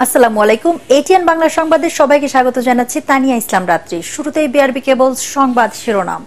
আসসালামু আলাইকুম। এটিএন বাংলা সংবাদে সবাইকে স্বাগত জানাচ্ছি। তানিয়া ইসলাম রাত্রি। শুরুতেই বিআরবি কেবল সংবাদ শিরোনাম।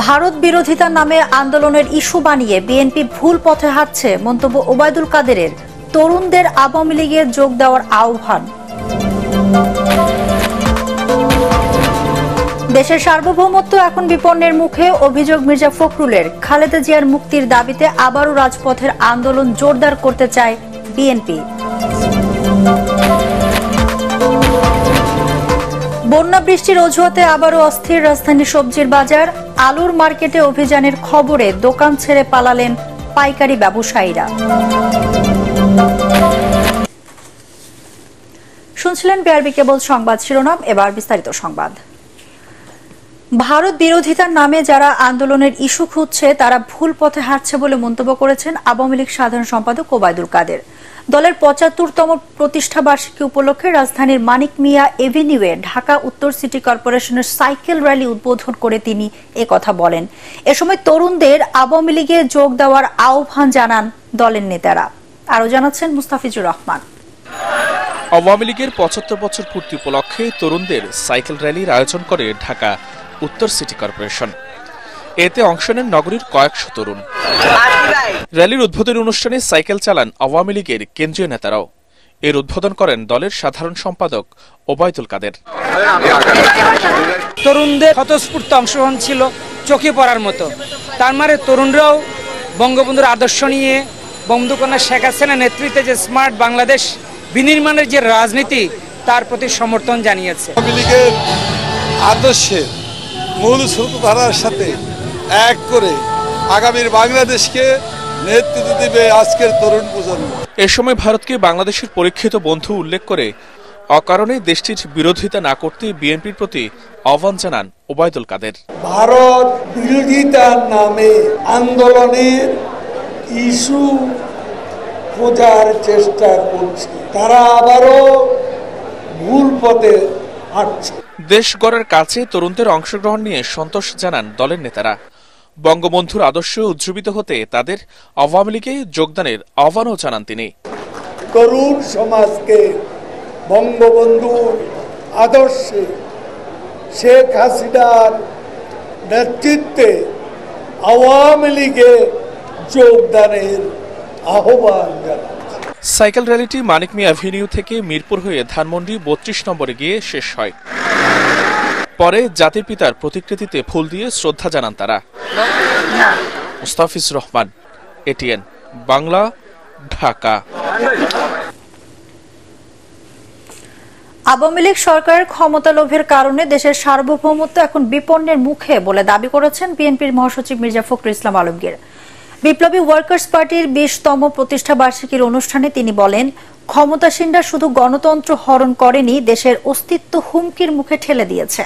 ভারত বিরোধিতার নামে আন্দোলনের ইস্যু বানিয়ে বিএনপি ভুল পথে হাঁটছে মন্তব্য ওবায়দুল কাদেরের। তরুণদের আওয়ামী লীগে যোগ দেওয়ার আহ্বান। দেশের সার্বভৌমত্ব এখন বিপন্নের মুখে, অভিযোগ মির্জা ফখরুলের। খালেদা জিয়ার মুক্তির দাবিতে আবারও রাজপথের আন্দোলন জোরদার করতে চায় বিএনপি। বন্যা বৃষ্টির অজুহাতে আবারও অস্থির রাজধানীর সবজির বাজার। আলুর মার্কেটে অভিযানের খবরে দোকান ছেড়ে পালালেন পাইকারি ব্যবসায়ীরা। শুনছিলেন বিআরবি কেবল সংবাদ শিরোনাম, এবার বিস্তারিত সংবাদ। ভারত বিরোধিতার নামে যারা আন্দোলনের ইস্যু খুঁজছে তারা ভুল পথে হাঁটছে বলে মন্তব্য করেছেন আওয়ামী লীগ সাধারণ সম্পাদক ওবায়দুল কাদের। দলের ৭৫তম প্রতিষ্ঠা বার্ষিকী উপলক্ষে রাজধানীর মানিক মিয়া এভিনিউয়ে ঢাকা উত্তর সিটি কর্পোরেশনের সাইকেল র্যালি উদ্বোধন করে তিনি একথা বলেন। এ সময় তরুণদের আওয়ামী লীগে যোগ দেওয়ার আহ্বান জানান দলের নেতারা। আরও জানাচ্ছেন মুস্তাফিজুর রহমান। আওয়ামী লীগের ৭৫ বছর পূর্তি উপলক্ষে তরুণদের সাইকেল র্যালির আয়োজন করে ঢাকা উত্তর সিটি কর্পোরেশন। এতে অংশ নেন নগরীর কয়েকশো তরুণ। র্যালির উদ্বোধনী অনুষ্ঠানে সাইকেল চালান আওয়ামী লীগের কেন্দ্রীয় নেতারাও। এর উদ্বোধন করেন দলের সাধারণ সম্পাদক ওবায়দুল কাদের। তরুণদের স্বতঃস্ফূর্ত অংশগ্রহণ ছিল চোখে পড়ার মতো। তার মানে তরুণরাও বঙ্গবন্ধুর আদর্শ নিয়ে, বঙ্গবন্ধু শেখ হাসিনার নেতৃত্বে যে স্মার্ট বাংলাদেশ বিনির্মাণের যে রাজনীতি, তার প্রতি সমর্থন জানিয়েছে। আওয়ামী লীগের আদর্শের মূল স্রোতধারার সাথে এক করে আগামীর বাংলাদেশকে নেতৃত্ব দিবে আজকের তরুণ প্রজন্ম। এ সময় ভারতকে বাংলাদেশের পরীক্ষিত বন্ধু উল্লেখ করে অকারণে দেশটির বিরোধিতা না করতে বিএনপির প্রতি আহ্বান জানান ওবায়দুল কাদের। ভারত বিরোধিতার নামে আন্দোলনের ইস্যু খোঁজার চেষ্টা করছে, তারা আবারও ভুল পথে হাঁটছে। দেশ গড়ার কাছে তরুণদের অংশগ্রহণ নিয়ে সন্তোষ জানান দলের নেতারা। বঙ্গবন্ধুর আদর্শে উজ্জীবিত হতে তাদের আওয়ামী লীগে যোগদানের আহ্বানও জানান তিনি। তরুণ সমাজকে বঙ্গবন্ধুর আদর্শে, শেখ হাসিনার নেতৃত্বে আওয়ামী লীগে যোগদানের আহ্বান জানান। সাইকেল র্যালিটি মানিক মিয়া এভিনিউ থেকে মিরপুর হয়ে ধানমন্ডি ৩২ নম্বরে গিয়ে শেষ হয়। পরে জাতির পিতার প্রতিকৃতিতে ফুল দিয়ে শ্রদ্ধা জানান তারা। মুস্তাফিজুর রহমান, এটিএন বাংলা, ঢাকা। আওয়ামী লীগ সরকারের ক্ষমতা লোভের কারণে দেশের সার্বভৌমত্ব এখন বিপন্নের মুখে বলে দাবি করেছেন বিএনপির মহাসচিব মির্জা ফখরুল ইসলাম আলমগীর। বিপ্লবী ওয়ার্কার্স পার্টির ২০তম প্রতিষ্ঠা বার্ষিকীর অনুষ্ঠানে তিনি বলেন, ক্ষমতাসীনরা শুধু গণতন্ত্র হরণ করেনি, দেশের অস্তিত্ব হুমকির মুখে ঠেলে দিয়েছে।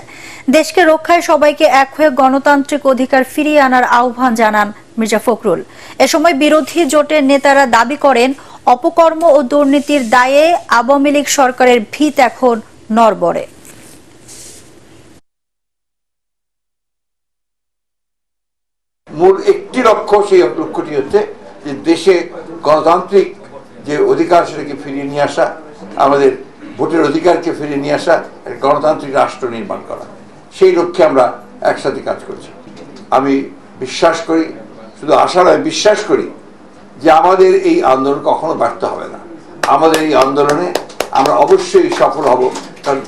দেশকে রক্ষায় সবাইকে এক হয়ে গণতান্ত্রিক অধিকার ফিরিয়ে আনার আহ্বান জানান মির্জা ফখরুল। এ সময় বিরোধী জোটের নেতারা দাবি করেন, অপকর্ম ও দুর্নীতির দায়ে আওয়ামী লীগ সরকারের ভিত এখন নড়বড়ে। মূল একটি লক্ষ্য, সেই লক্ষ্যটি হচ্ছে যে দেশে গণতান্ত্রিক যে অধিকার সেটাকে ফিরিয়ে নিয়ে আসা, আমাদের ভোটের অধিকারকে ফিরিয়ে নিয়ে আসা, গণতান্ত্রিক রাষ্ট্র নির্মাণ করা। সেই লক্ষ্যে আমরা একসাথে কাজ করছি। আমি বিশ্বাস করি, শুধু আশা নয়, বিশ্বাস করি যে আমাদের এই আন্দোলন কখনো ব্যর্থ হবে না। আমাদের এই আন্দোলনে আমরা অবশ্যই সফল হব, কারণ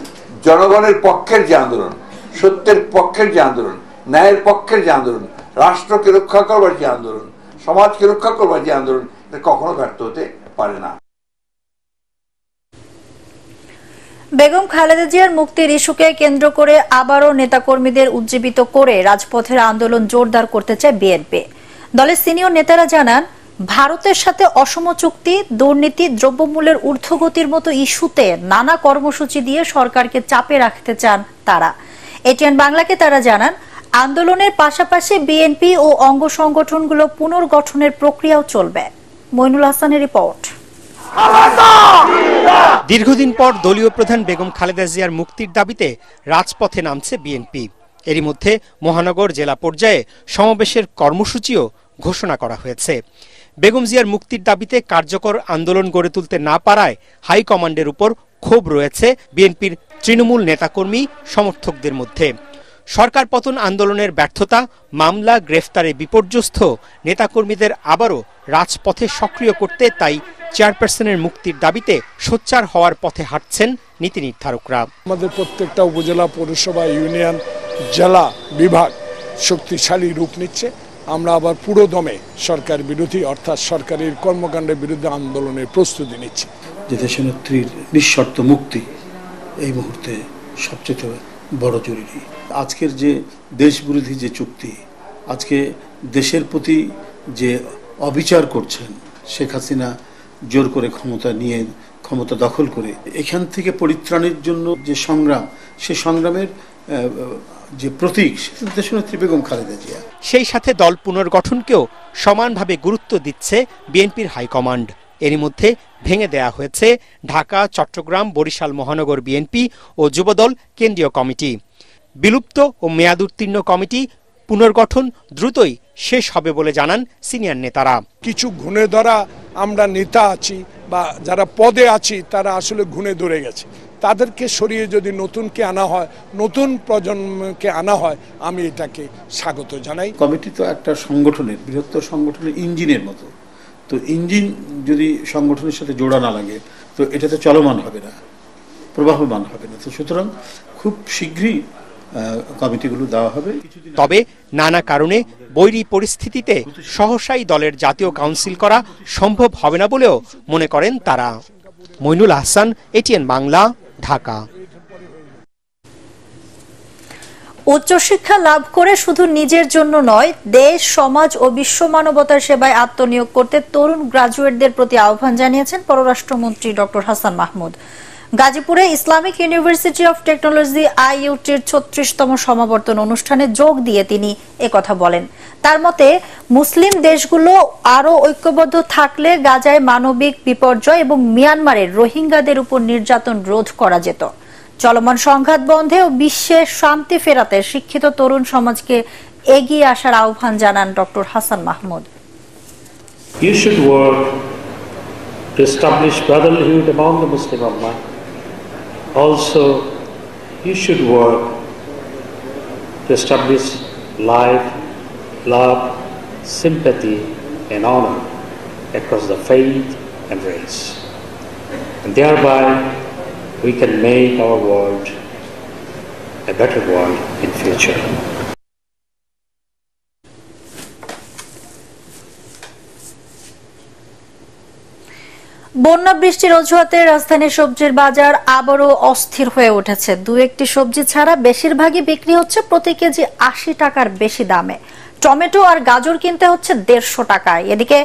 জনগণের পক্ষের যে আন্দোলন, সত্যের পক্ষের যে আন্দোলন, ন্যায়ের পক্ষের যে আন্দোলন, রাষ্ট্রকে রক্ষা করবার যে আন্দোলন, সমাজকে রক্ষা করবার যে আন্দোলন, এটা কখনো ব্যর্থ হতে পারে না। বেগম খালেদা জিয়ার মুক্তির ইস্যুকে কেন্দ্র করে আবারও নেতাকর্মীদের উজ্জীবিত করে রাজপথের আন্দোলন জোরদার করতে চায় বিএনপি। দলের সিনিয়র নেতারা জানান, ভারতের সাথে অসম চুক্তি, দুর্নীতি, দ্রব্যমূল্যের ঊর্ধ্বগতির মতো ইস্যুতে নানা কর্মসূচি দিয়ে সরকারকে চাপে রাখতে চান তারা। এটিএন বাংলাকে তারা জানান, আন্দোলনের পাশাপাশি বিএনপি ও অঙ্গ সংগঠনগুলো পুনর্গঠনের প্রক্রিয়াও চলবে। মইনুল হাসানের রিপোর্ট। দীর্ঘদিন পর দলীয় প্রধান বেগম খালেদা জিয়ার মুক্তির দাবিতে রাজপথে নামছে বিএনপি। এরই মধ্যে মহানগর জেলা পর্যায়ে সমাবেশের কর্মসূচিও ঘোষণা করা হয়েছে। বেগম জিয়ার মুক্তির দাবিতে কার্যকর আন্দোলন গড়ে তুলতে না পারায় হাইকমান্ডের উপর ক্ষোভ রয়েছে বিএনপির তৃণমূল নেতাকর্মী সমর্থকদের মধ্যে। সরকার পতন আন্দোলনের ব্যর্থতা, মামলা, গ্রেফতারে বিপর্যস্ত নেতাকর্মীদের আবারও রাজপথে সক্রিয় করতে তাই চেয়ারপারসনের মুক্তির দাবিতে সোচ্চার হওয়ার পথে হাঁটছেন নীতি নির্ধারকরা। আমাদের প্রত্যেকটা উপজেলা, পৌরসভা, ইউনিয়ন, জেলা, বিভাগ শক্তিশালী রূপ নিচ্ছে। আমরা আবার পুরোদমে সরকার বিরোধী অর্থাৎ সরকারের কর্মকাণ্ডের বিরুদ্ধে আন্দোলনের প্রস্তুতি নিচ্ছি। যে দেশনেত্রীর নিঃশর্ত মুক্তি এই মুহূর্তে সবচেয়ে বড় জরুরি। আজকের যে দেশবিরোধী যে চুক্তি, আজকে দেশের প্রতি যে অবিচার করছেন শেখ হাসিনা জোর করে ক্ষমতা দখল করে, এখান থেকে পরিত্রাণের জন্য যে সংগ্রাম, সে সংগ্রামের যে প্রতীক দেশনেত্রী বেগম খালেদা জিয়া। সেই সাথে দল পুনর্গঠনকেও সমানভাবে গুরুত্ব দিচ্ছে বিএনপির হাইকমান্ড। এরই মধ্যে ভেঙে দেয়া হয়েছে ঢাকা, চট্টগ্রাম, বরিশাল মহানগর বিএনপি ও যুবদল কেন্দ্রীয় কমিটি। বিলুপ্ত ও মেয়াদোত্তীর্ণ কমিটি পুনর্গঠন দ্রুতই শেষ হবে বলে জানান সিনিয়র নেতারা। কিছু ঘুণে ধরা আমরা নেতা আছি বা যারা পদে আছি তারা আসলে ঘুণে ধরে গেছে, তাদেরকে সরিয়ে যদি নতুনকে আনা হয়, নতুন প্রজন্মকে আনা হয়, আমি এটাকে স্বাগত জানাই। কমিটি তো একটা সংগঠনের, বৃহত্তর সংগঠনের ইঞ্জিনের মতো। তো ইঞ্জিন যদি সংগঠনের সাথে জোড়া না লাগে তো এটা তো চলমান হবে না, প্রবাহমান হবে না। তো সুতরাং খুব শীঘ্রই কমিটিগুলো দেওয়া হবে। তবে নানা কারণে বৈরী পরিস্থিতিতে সহসাই দলের জাতীয় কাউন্সিল করা সম্ভব হবে না বলেও মনে করেন তারা। মইনুল আহসান, এটিএন বাংলা, ঢাকা। উচ্চশিক্ষা লাভ করে শুধু নিজের জন্য নয়, দেশ, সমাজ ও বিশ্ব মানবতার সেবায় আত্মনিয়োগ করতে তরুণ গ্রাজুয়েটদের প্রতি আহ্বান জানিয়েছেন পররাষ্ট্রমন্ত্রী ডক্টর হাসান মাহমুদ। গাজীপুরে ইসলামিক ইউনিভার্সিটি অফ টেকনোলজি IUT-র ৩৬তম সমাবর্তন অনুষ্ঠানে যোগ দিয়ে তিনি একথা বলেন। তার মতে, মুসলিম দেশগুলো আরও ঐক্যবদ্ধ থাকলে গাজায় মানবিক বিপর্যয় এবং মিয়ানমারের রোহিঙ্গাদের উপর নির্যাতন রোধ করা যেত। চলমান সংঘাত বন্ধে ও বিশ্বে শান্তি ফেরাতে শিক্ষিত তরুণ সমাজকে এগিয়ে আসার আহ্বান জানান doctor Hasan Mahmud. You should work to establish brotherhood among the Muslim Ummah. Also, you should work to establish life, love, sympathy and honor across the faith and race. And thereby, we can make our world a better world in future. বন্যা বৃষ্টির অজুহাতে রাজধানীর সবজির বাজার আবারও অস্থির হয়ে উঠেছে। দু একটি সবজি ছাড়া বেশিরভাগই বিক্রি হচ্ছে প্রতি কেজি ৮০ টাকার বেশি দামে। টমেটো আর গাজর কিনতে হচ্ছে ১৫০ টাকায়। এদিকে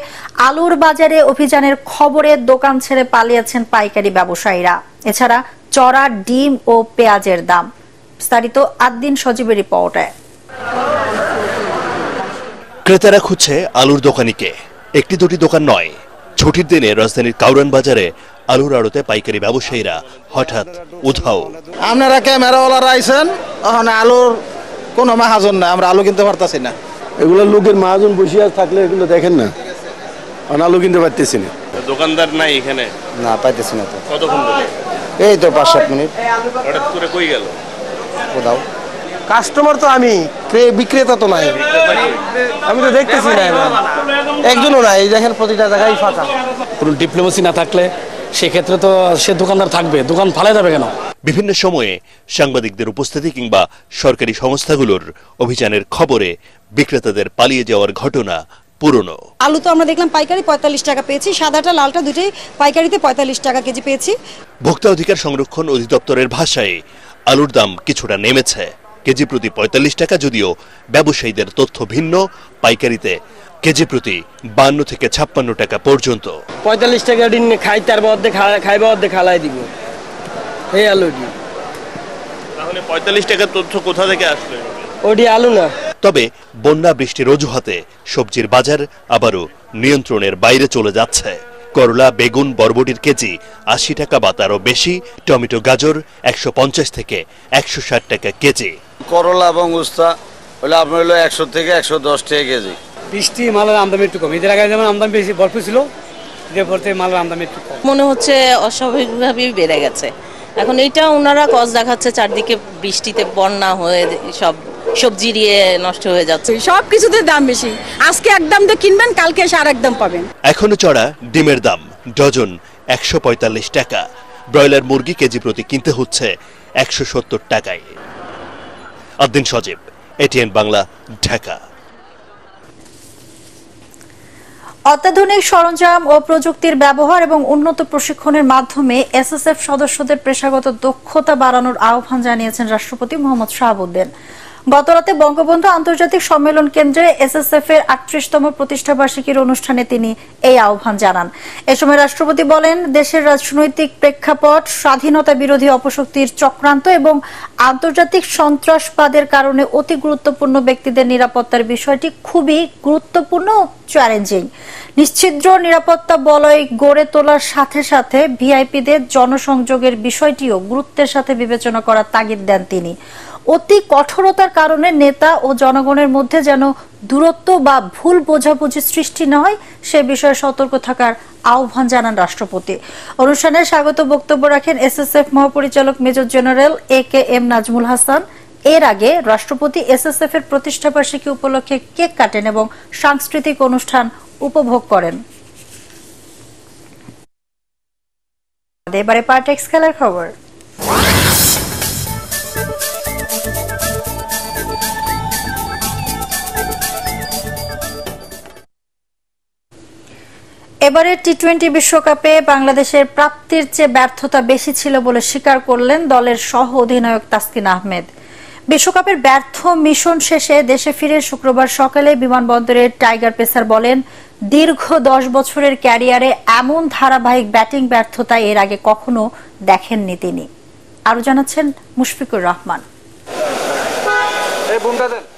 আলুর বাজারে অভিযানের খবরে দোকান ছেড়ে পালিয়েছেন পাইকারি ব্যবসায়ীরা। এছাড়া চড়া ডিম ও পেঁয়াজের দাম। বিস্তারিত আদ্দিন সজীবের রিপোর্টে। ক্রেতারা খুঁজছে আলুর দোকানিকে, একটি দুটি দোকান নয়। ছুটির দিনে রাজধানীর কাউরান বাজারে আলুর আড়তে পাইকারি ব্যবসায়ীরা হঠাৎ উধাও। আপনারা ক্যামেরাওয়ালারা আইছেন, ওখানে আলুর কোনো মাহাজন না, আমরা আলু কিনতে পারতেছি না। এগুলো লোকের মাহাজন বসিয়া থাকলে এগুলো দেখেন না, আলু কিনতে পারতেছি না। দোকানদার নাই এখানে? না, পাইতেছি না। তো কতক্ষণ ধরে? এই তো ৫-৭ মিনিট। হঠাৎ করে কই গেল? কোথাও কাস্টমার তো আমি, বিক্রেতা তো নাই, আমি তো দেখতেছি না, একজনও নাই। দেখেন প্রতিটা জায়গায় ফাঁকা। কোনো ডিপ্লোমেসি না থাকলে সেক্ষেত্রে তো সে দোকানদার থাকবে, দোকান ফালাই যাবে কেন? বিভিন্ন সময়ে সাংবাদিকদের উপস্থিতি কিংবা সরকারি সংস্থাগুলোর অভিযানের খবরে বিক্রেতাদের পালিয়ে যাওয়ার ঘটনা পুরনো। আলু তো আমরা দেখলাম পাইকারি ৪৫ টাকা পেয়েছি, সাদাটা লালটা দুটোই পাইকারিতে ৪৫ টাকা কেজি পেয়েছি। ভোক্তা অধিকার সংরক্ষণ অধিদপ্তরের ভাষায় আলুর দাম কিছুটা নেমেছে, কেজি প্রতি ৪৫ টাকা। যদিও ব্যবসায়ীদের তথ্য ভিন্ন, পাইকারিতে কেজি প্রতি ৫২ থেকে ৫৬ টাকা পর্যন্ত। ৪৫ টাকা দিন খাইতে আর অর্ধেক খাইবা অর্ধেক খালাই দিব এই আলুটি। তাহলে ৪৫ টাকার তথ্য কোথা থেকে আসলো? ওটি আলু না। তবে বন্যা বৃষ্টির অজুহাতে সবজির বাজার আবারও নিয়ন্ত্রণের বাইরে চলে যাচ্ছে। করলা, বেগুন, বরবটির কেজি ৮০ টাকা বা তারও বেশি। টমেটো, গাজর ১৫০ থেকে ১৬০ টাকা কেজি। করলা এবং উস্তা হলে আপনার হলো ১০০ থেকে ১১০ টাকা কেজি। বৃষ্টি মালের আমদানি একটু কম, এদের আগে যেমন আমদানি বেশি ভরপুর ছিল, এদের পর থেকে মালের আমদানি একটু কম। মনে হচ্ছে অস্বাভাবিকভাবেই বেড়ে গেছে। এখন এইটা ওনারা কজ দেখাচ্ছে, চারদিকে বৃষ্টিতে বন্যা হয়ে সব সবজি দিয়ে নষ্ট হয়ে যাচ্ছে, সব কিছুতে দাম বেশি। আজকে একদম দিয়ে কিনবেন, কালকে এসে আরেক দাম পাবেন। এখনো চড়া ডিমের দাম ডজন 145 টাকা, ব্রয়লার মুরগি কেজি প্রতি কিনতে হচ্ছে 170 টাকায়। আদ্দিন সজীব, এটিএন বাংলা, ঢাকা। অত্যাধুনিক সরঞ্জাম ও প্রযুক্তির ব্যবহার এবং উন্নত প্রশিক্ষণের মাধ্যমে এসএসএফ সদস্যদের পেশাগত দক্ষতা বাড়ানোর আহ্বান জানিয়েছেন রাষ্ট্রপতি মোহাম্মদ শাহাবুদ্দিন। গতরাতে বঙ্গবন্ধু আন্তর্জাতিক সম্মেলন কেন্দ্রে এসএসএফ এর 38তম প্রতিষ্ঠাবার্ষিকীর অনুষ্ঠানে তিনি এই আহ্বান জানান। এ সময় রাষ্ট্রপতি বলেন, দেশের রাজনৈতিক প্রেক্ষাপট, স্বাধীনতা বিরোধী অপশক্তির চক্রান্ত এবং আন্তর্জাতিক সন্ত্রাসবাদের কারণে অতি গুরুত্বপূর্ণ ব্যক্তিদের নিরাপত্তার বিষয়টি খুবই গুরুত্বপূর্ণ ও চ্যালেঞ্জিং। নিশ্ছিদ্র নিরাপত্তা বলয় গড়ে তোলার সাথে সাথে ভিআইপিদের জনসংযোগের বিষয়টিও গুরুত্বের সাথে বিবেচনা করার তাগিদ দেন তিনি। অতি কঠোরতার কারণে নেতা ও জনগণের মধ্যে যেন দূরত্ব বা ভুল বোঝাবুঝি সৃষ্টি না হয় সে বিষয়ে সতর্ক থাকার আহ্বান জানান রাষ্ট্রপতি। অনুষ্ঠানে স্বাগত বক্তব্য রাখেন এসএসএফ মহাপরিচালক major general AKM Nazmul Hasan. এর আগে রাষ্ট্রপতি এসএসএফ এর প্রতিষ্ঠাবার্ষিকী উপলক্ষে কেক কাটেন এবং সাংস্কৃতিক অনুষ্ঠান উপভোগ করেন। এবারে পার্টেক্স খেলার খবর। এবারে টি-20 বিশ্বকাপে বাংলাদেশের প্রাপ্তির চেয়ে ব্যর্থতা বেশি ছিল বলে স্বীকার করলেন দলের সহ অধিনায়ক তাসকিন আহমেদ। বিশ্বকাপের ব্যর্থ মিশন শেষে দেশে ফিরে শুক্রবার সকালে বিমানবন্দরে টাইগার পেসার বলেন, দীর্ঘ 10 বছরের ক্যারিয়ারে এমন ধারাবাহিক ব্যাটিং ব্যর্থতা এর আগে কখনো দেখেননি তিনি। আরো জানাচ্ছেন মুশফিকুর রহমান।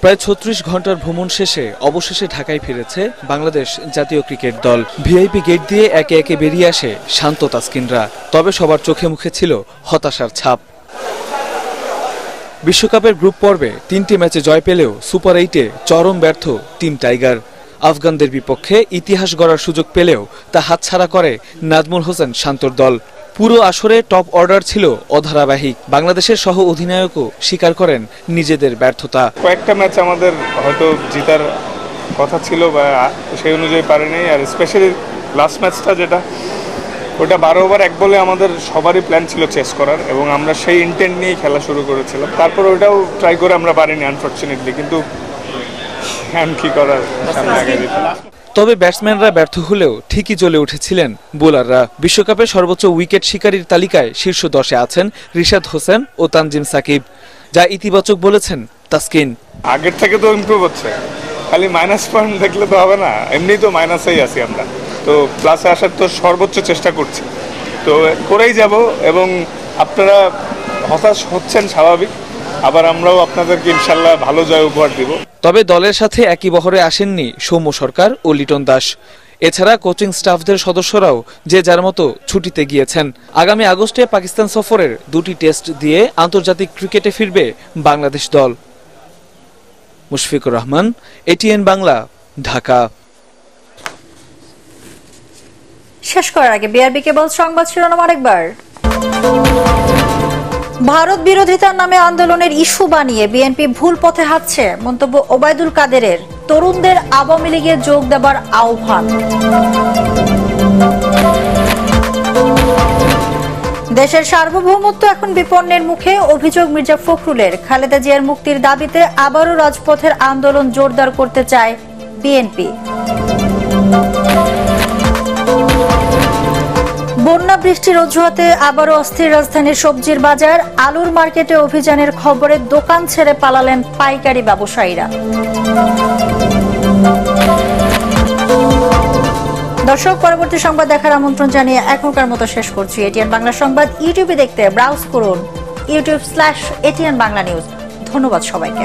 প্রায় 36 ঘন্টার ভ্রমণ শেষে অবশেষে ঢাকায় ফিরেছে বাংলাদেশ জাতীয় ক্রিকেট দল। ভিআইপি গেট দিয়ে একে একে বেরিয়ে আসে শান্ত তাসকিনরা, তবে সবার চোখে মুখে ছিল হতাশার ছাপ। বিশ্বকাপের গ্রুপ পর্বে 3টি ম্যাচে জয় পেলেও সুপার 8-এ চরম ব্যর্থ টিম টাইগার। আফগানদের বিপক্ষে ইতিহাস গড়ার সুযোগ পেলেও তা হাতছাড়া করে নাজমুল হোসেন শান্তর দল। পুরো আসরে টপ অর্ডার ছিল অধারাবাহিক। বাংলাদেশের সহ অধিনায়কও স্বীকার করেন নিজেদের ব্যর্থতা। কয়েকটা ম্যাচ আমাদের হয়তো জেতার কথা ছিল বা সেই অনুযায়ী পারেনি, আর স্পেশালি লাস্ট ম্যাচটা যেটা, ওটা 12 ওভার 1 বলে আমাদের সবারই প্ল্যান ছিল চেস করার এবং আমরা সেই ইন্টেন্ট নিয়েই খেলা শুরু করেছিলাম। তারপর ওটাও ট্রাই করে আমরা পারিনি আনফর্চুনেটলি, কিন্তু কি করার, সামনে আগে যেতে। তবে ব্যাটসম্যানরা ব্যর্থ হলেও ঠিকই জ্বলে উঠেছিলেন বোলাররা। বিশ্বকাপে সর্বোচ্চ উইকেট শিকারীর তালিকায় শীর্ষ 10-এ আছেন রিশাদ হোসেন ও তানজিম সাকিব, যা ইতিবাচক বলেছেন তাসকিন। আগের থেকে তো ইমপ্রুভ হচ্ছে, খালি মাইনাস পয়েন্ট দেখলে তো হবে না, এমনি তো মাইনাসেই আছি আমরা, তো প্লাসে আসার তো সর্বোচ্চ চেষ্টা করছি, তো করেই যাব। এবং আপনারা হতাশ হচ্ছেন স্বাভাবিক, আবার আমরাও আপনাদেরকে ইনশাল্লাহ ভালো জয় উপহার দিব। তবে দলের সাথে একই বহরে আসেননি সৌম্য সরকার ও লিটন দাস। এছাড়া কোচিং স্টাফদের সদস্যরাও যে যার মতো ছুটিতে গিয়েছেন। আগামী আগস্টে পাকিস্তান সফরের 2টি টেস্ট দিয়ে আন্তর্জাতিক ক্রিকেটে ফিরবে বাংলাদেশ দল। মুশফিকুর রহমান, এটিএন বাংলা, ঢাকা। শেষ করার আগে বিআরবি কেবল সংবাদ শিরোনাম আরেকবার। ভারত বিরোধিতার নামে আন্দোলনের ইস্যু বানিয়ে বিএনপি ভুল পথে হাঁটছে, মন্তব্য ওবায়দুল কাদেরের। তরুণদের আওয়ামী লীগে যোগ দেবার আহ্বান। দেশের সার্বভৌমত্ব এখন বিপন্নের মুখে, অভিযোগ মির্জা ফখরুলের। খালেদা জিয়ার মুক্তির দাবিতে আবারও রাজপথের আন্দোলন জোরদার করতে চায় বিএনপি। বন্যা বৃষ্টির অজুহাতে আবারও অস্থির রাজধানীর সবজির বাজার। আলুর মার্কেটে অভিযানের খবরে দোকান ছেড়ে পালালেন পাইকারি ব্যবসায়ীরা। দর্শক, পরবর্তী সংবাদ দেখার আমন্ত্রণ জানিয়ে এখনকার মতো শেষ করছি। এটিএন বাংলা সংবাদ ইউটিউবে দেখতে ব্রাউজ করুন youtube/ATN বাংলা নিউজ। ধন্যবাদ সবাইকে।